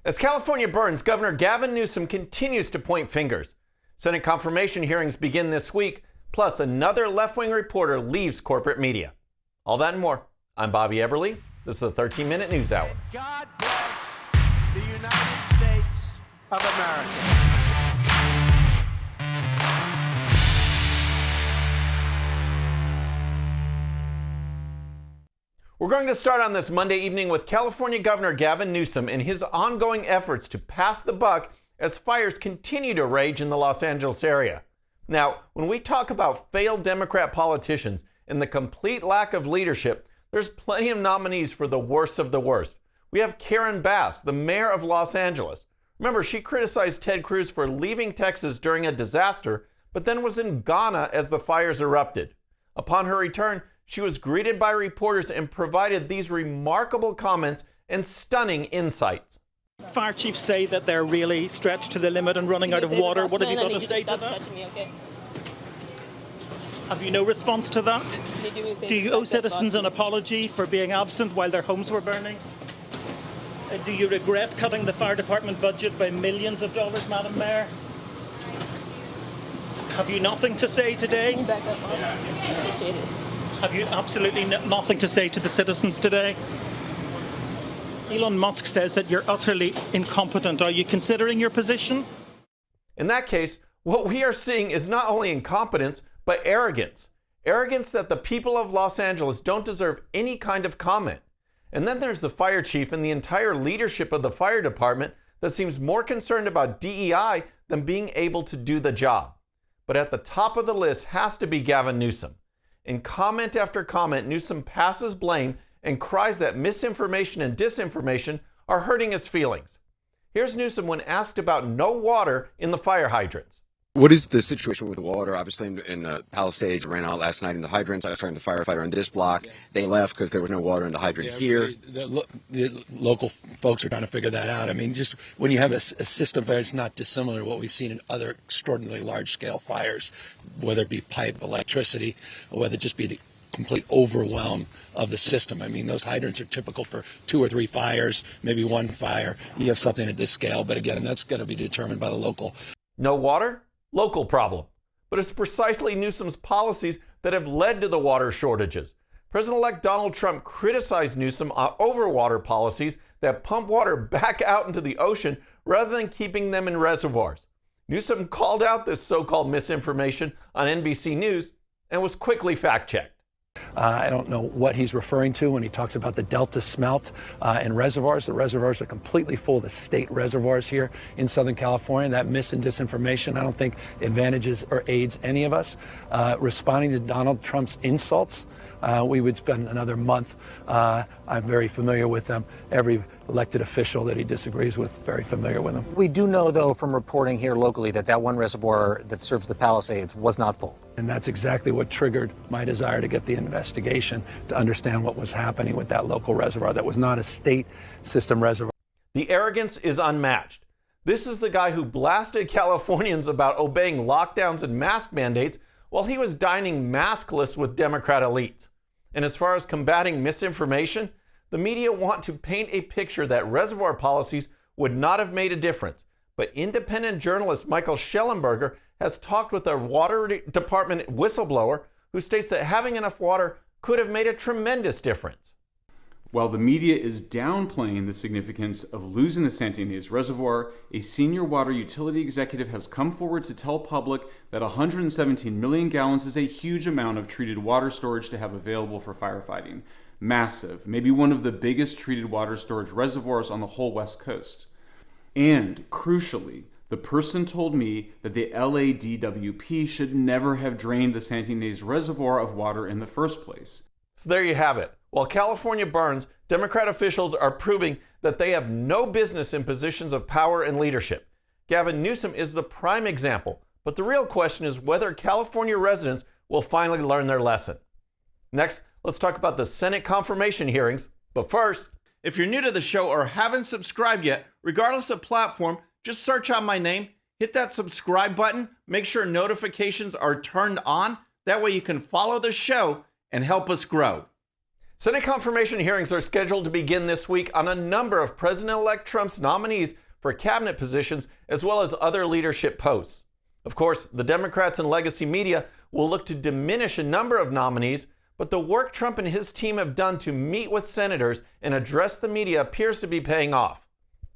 As California burns, Governor Gavin Newsom continues to point fingers. Senate confirmation hearings begin this week, plus another left-wing reporter leaves corporate media. All that and more. I'm Bobby Eberle. This is a 13-minute news hour. God bless the United States of America. We're going to start on this Monday evening with California Governor Gavin Newsom and his ongoing efforts to pass the buck as fires continue to rage in the Los Angeles area. Now, when we talk about failed Democrat politicians and the complete lack of leadership, there's plenty of nominees for the worst of the worst. We have Karen Bass, the mayor of Los Angeles. Remember, she criticized Ted Cruz for leaving Texas during a disaster, but then was in Ghana as the fires erupted. Upon her return, she was greeted by reporters and provided these remarkable comments and stunning insights. Fire chiefs say that they're really stretched to the limit and running out of water. What have you got to say to that? Have you no response to that? Do you owe citizens an apology for being absent while their homes were burning? Do you regret cutting the fire department budget by millions of dollars, Madam Mayor? Have you nothing to say today? Can you back up, please? Appreciate it. Have you absolutely nothing to say to the citizens today? Elon Musk says that you're utterly incompetent. Are you considering your position? In that case, what we are seeing is not only incompetence, but arrogance. Arrogance that the people of Los Angeles don't deserve any kind of comment. And then there's the fire chief and the entire leadership of the fire department that seems more concerned about DEI than being able to do the job. But at the top of the list has to be Gavin Newsom. In comment after comment, Newsom passes blame and cries that misinformation and disinformation are hurting his feelings. Here's Newsom when asked about no water in the fire hydrants. What is the situation with the water? Obviously, in Palisades, ran out last night in the hydrants. I was talking to the firefighter in this block. They left because there was no water in the hydrant here. The local folks are trying to figure that out. I mean, just when you have a system that's not dissimilar to what we've seen in other extraordinarily large-scale fires, whether it be pipe, electricity, or whether it just be the complete overwhelm of the system. I mean, those hydrants are typical for 2 or 3 fires, maybe 1 fire. You have something at this scale, but again, that's going to be determined by the local. No water? Local problem. But it's precisely Newsom's policies that have led to the water shortages. President-elect Donald Trump criticized Newsom over water policies that pump water back out into the ocean rather than keeping them in reservoirs. Newsom called out this so-called misinformation on NBC News and was quickly fact-checked. I don't know what he's referring to when he talks about the Delta smelt in reservoirs. The reservoirs are completely full, the state reservoirs here in Southern California. That mis and disinformation, I don't think advantages or aids any of us. Responding to Donald Trump's insults, we would spend another month. I'm very familiar with them. Every elected official that he disagrees with, very familiar with them. We do know, though, from reporting here locally that one reservoir that serves the Palisades was not full. And that's exactly what triggered my desire to get the investigation to understand what was happening with that local reservoir that was not a state system reservoir. The arrogance is unmatched. This is the guy who blasted Californians about obeying lockdowns and mask mandates while he was dining maskless with Democrat elites. And as far as combating misinformation, the media want to paint a picture that reservoir policies would not have made a difference. But independent journalist Michael Schellenberger has talked with a water department whistleblower who states that having enough water could have made a tremendous difference. While the media is downplaying the significance of losing the Santa Ynez Reservoir, a senior water utility executive has come forward to tell public that 117 million gallons is a huge amount of treated water storage to have available for firefighting. Massive, maybe one of the biggest treated water storage reservoirs on the whole West Coast. And, crucially, the person told me that the LADWP should never have drained the Santa Ynez Reservoir of water in the first place. So there you have it. While California burns, Democrat officials are proving that they have no business in positions of power and leadership. Gavin Newsom is the prime example, but the real question is whether California residents will finally learn their lesson. Next, let's talk about the Senate confirmation hearings. But first, if you're new to the show or haven't subscribed yet, regardless of platform, just search out my name, hit that subscribe button, make sure notifications are turned on. That way you can follow the show and help us grow. Senate confirmation hearings are scheduled to begin this week on a number of President-elect Trump's nominees for cabinet positions, as well as other leadership posts. Of course, the Democrats and legacy media will look to diminish a number of nominees, but the work Trump and his team have done to meet with senators and address the media appears to be paying off.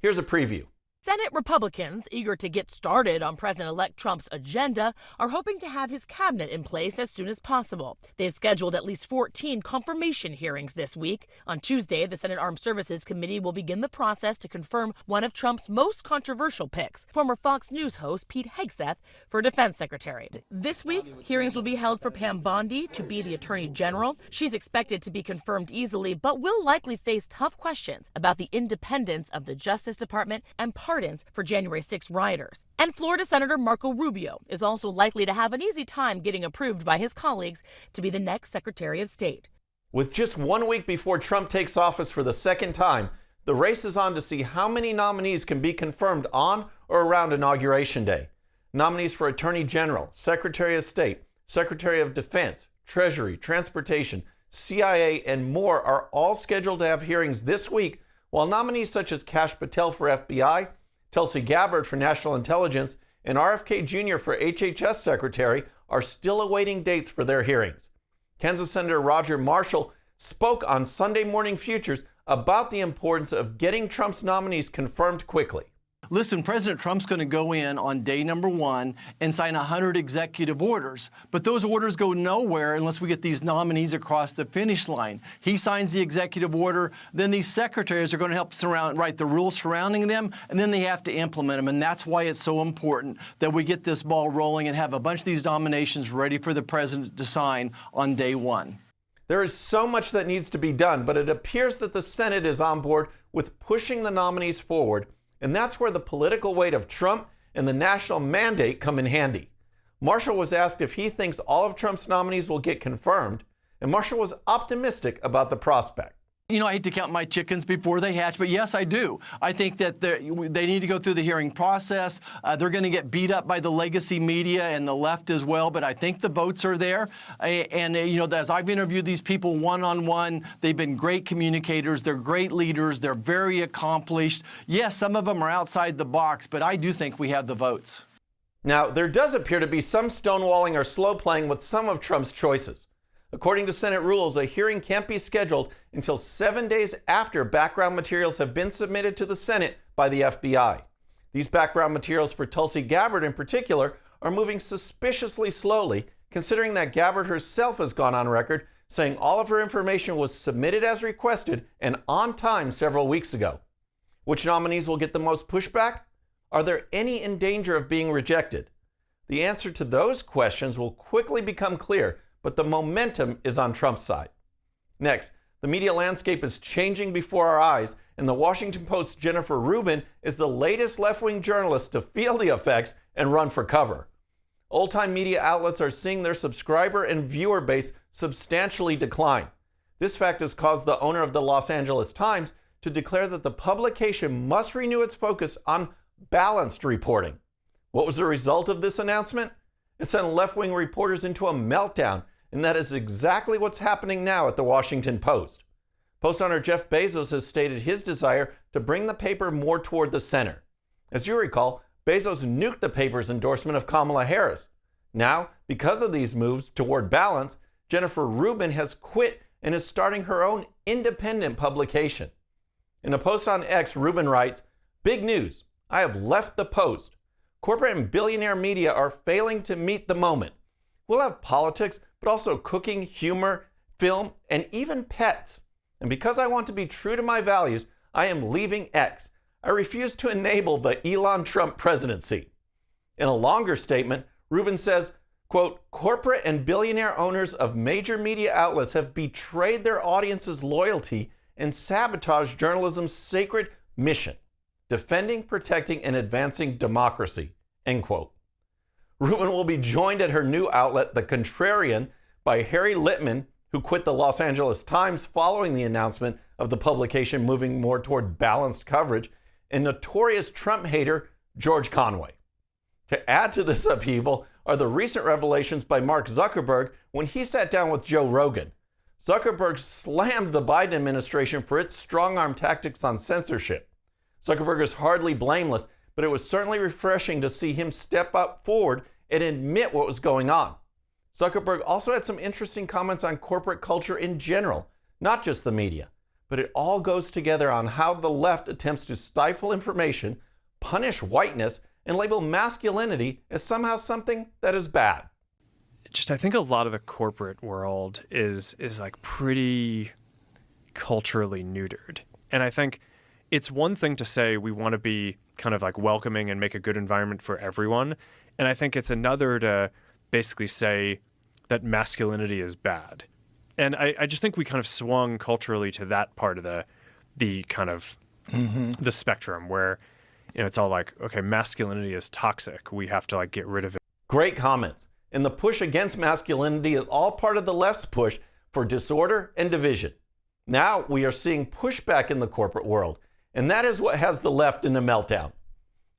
Here's a preview. Senate Republicans, eager to get started on President-elect Trump's agenda, are hoping to have his cabinet in place as soon as possible. They've scheduled at least 14 confirmation hearings this week. On Tuesday, the Senate Armed Services Committee will begin the process to confirm one of Trump's most controversial picks, former Fox News host Pete Hegseth, for Defense Secretary. This week, hearings will be held for Pam Bondi to be the Attorney General. She's expected to be confirmed easily, but will likely face tough questions about the independence of the Justice Department and pardons for January 6 rioters. And Florida Senator Marco Rubio is also likely to have an easy time getting approved by his colleagues to be the next Secretary of State. With just 1 week before Trump takes office for the second time, the race is on to see how many nominees can be confirmed on or around Inauguration Day. Nominees for Attorney General, Secretary of State, Secretary of Defense, Treasury, Transportation, CIA, and more are all scheduled to have hearings this week, while nominees such as Kash Patel for FBI, Tulsi Gabbard for National Intelligence, and RFK Jr. for HHS Secretary are still awaiting dates for their hearings. Kansas Senator Roger Marshall spoke on Sunday Morning Futures about the importance of getting Trump's nominees confirmed quickly. Listen, President Trump's going to go in on day number 1 and sign 100 executive orders. But those orders go nowhere unless we get these nominees across the finish line. He signs the executive order, then these secretaries are going to help write the rules surrounding them, and then they have to implement them. And that's why it's so important that we get this ball rolling and have a bunch of these nominations ready for the president to sign on day 1. There is so much that needs to be done, but it appears that the Senate is on board with pushing the nominees forward. And that's where the political weight of Trump and the national mandate come in handy. Marshall was asked if he thinks all of Trump's nominees will get confirmed, and Marshall was optimistic about the prospect. You know, I hate to count my chickens before they hatch, but yes, I do. I think that they need to go through the hearing process. They're going to get beat up by the legacy media and the left as well, but I think the votes are there. And, you know, as I've interviewed these people one-on-one, they've been great communicators. They're great leaders. They're very accomplished. Yes, some of them are outside the box, but I do think we have the votes. Now, there does appear to be some stonewalling or slow playing with some of Trump's choices. According to Senate rules, a hearing can't be scheduled until 7 days after background materials have been submitted to the Senate by the FBI. These background materials for Tulsi Gabbard in particular are moving suspiciously slowly, considering that Gabbard herself has gone on record saying all of her information was submitted as requested and on time several weeks ago. Which nominees will get the most pushback? Are there any in danger of being rejected? The answer to those questions will quickly become clear, but the momentum is on Trump's side. Next, the media landscape is changing before our eyes, and the Washington Post's Jennifer Rubin is the latest left-wing journalist to feel the effects and run for cover. Old-time media outlets are seeing their subscriber and viewer base substantially decline. This fact has caused the owner of the Los Angeles Times to declare that the publication must renew its focus on balanced reporting. What was the result of this announcement? It sent left-wing reporters into a meltdown, and that is exactly what's happening now at the Washington Post. Post owner Jeff Bezos has stated his desire to bring the paper more toward the center. As you recall, Bezos nuked the paper's endorsement of Kamala Harris. Now, because of these moves toward balance, Jennifer Rubin has quit and is starting her own independent publication. In a post on X, Rubin writes, "Big news, I have left the Post. Corporate and billionaire media are failing to meet the moment. We'll have politics, but also cooking, humor, film, and even pets. And because I want to be true to my values, I am leaving X. I refuse to enable the Elon Trump presidency." In a longer statement, Rubin says, quote, "Corporate and billionaire owners of major media outlets have betrayed their audience's loyalty and sabotaged journalism's sacred mission, defending, protecting, and advancing democracy," end quote. Rubin will be joined at her new outlet, The Contrarian, by Harry Litman, who quit the Los Angeles Times following the announcement of the publication moving more toward balanced coverage, and notorious Trump hater George Conway. To add to this upheaval are the recent revelations by Mark Zuckerberg when he sat down with Joe Rogan. Zuckerberg slammed the Biden administration for its strong-arm tactics on censorship. Zuckerberg is hardly blameless, but it was certainly refreshing to see him step up forward and admit what was going on. Zuckerberg also had some interesting comments on corporate culture in general, not just the media, but it all goes together on how the left attempts to stifle information, punish whiteness, and label masculinity as somehow something that is bad. I think a lot of the corporate world is like pretty culturally neutered. And I think it's one thing to say we want to be kind of like welcoming and make a good environment for everyone. And I think it's another to basically say that masculinity is bad. And I just think we kind of swung culturally to that part of the kind of the spectrum where, it's all like, okay, masculinity is toxic. We have to like get rid of it. Great comments. And the push against masculinity is all part of the left's push for disorder and division. Now we are seeing pushback in the corporate world, and that is what has the left in a meltdown.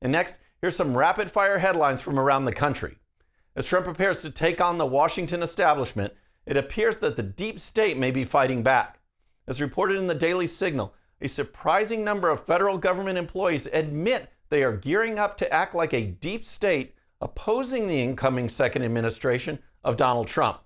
And next, here's some rapid-fire headlines from around the country. As Trump prepares to take on the Washington establishment, it appears that the deep state may be fighting back. As reported in the Daily Signal, a surprising number of federal government employees admit they are gearing up to act like a deep state opposing the incoming second administration of Donald Trump.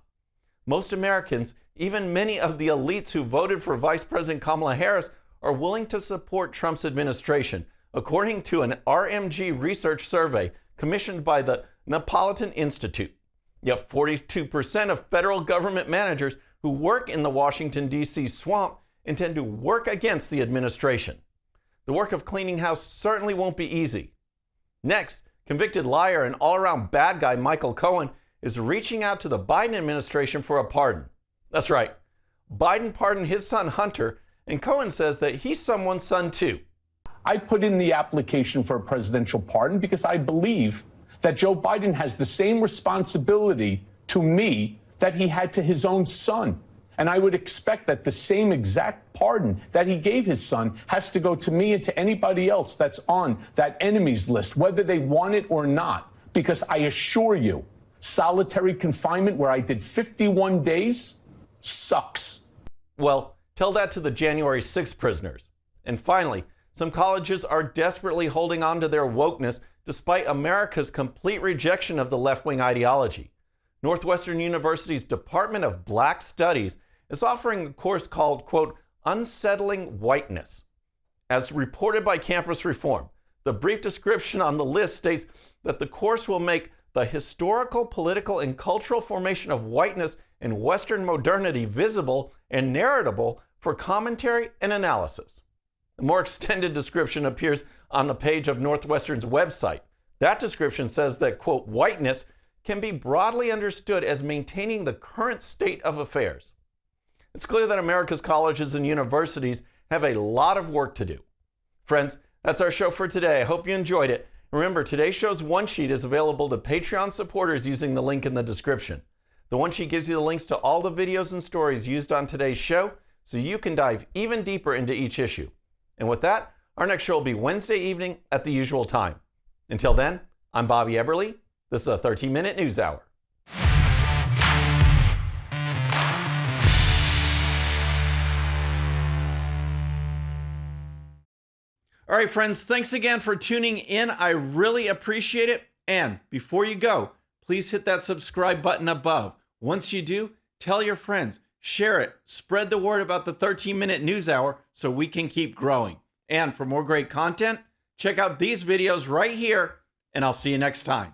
Most Americans, even many of the elites who voted for Vice President Kamala Harris, are willing to support Trump's administration, according to an RMG research survey commissioned by the Neapolitan Institute. Yet 42% of federal government managers who work in the Washington, D.C. swamp intend to work against the administration. The work of cleaning house certainly won't be easy. Next, convicted liar and all-around bad guy Michael Cohen is reaching out to the Biden administration for a pardon. That's right. Biden pardoned his son Hunter, and Cohen says that he's someone's son too. I put in the application for a presidential pardon because I believe that Joe Biden has the same responsibility to me that he had to his own son. And I would expect that the same exact pardon that he gave his son has to go to me and to anybody else that's on that enemies list, whether they want it or not. Because I assure you, solitary confinement where I did 51 days sucks. Well, tell that to the January 6th prisoners. And finally, some colleges are desperately holding on to their wokeness despite America's complete rejection of the left-wing ideology. Northwestern University's Department of Black Studies is offering a course called, quote, Unsettling Whiteness. As reported by Campus Reform, the brief description on the list states that the course will make the historical, political, and cultural formation of whiteness in Western modernity visible and narratable for commentary and analysis. A more extended description appears on the page of Northwestern's website. That description says that, quote, whiteness can be broadly understood as maintaining the current state of affairs. It's clear that America's colleges and universities have a lot of work to do. Friends, that's our show for today. I hope you enjoyed it. Remember, today's show's one sheet is available to Patreon supporters using the link in the description. The one sheet gives you the links to all the videos and stories used on today's show, so you can dive even deeper into each issue. And with that, our next show will be Wednesday evening at the usual time. Until then, I'm Bobby Eberle. This is a 13-minute news hour. All right, friends, thanks again for tuning in. I really appreciate it. And before you go, please hit that subscribe button above. Once you do, tell your friends, share it, spread the word about the 13-minute news hour so we can keep growing. And for more great content, check out these videos right here, and I'll see you next time.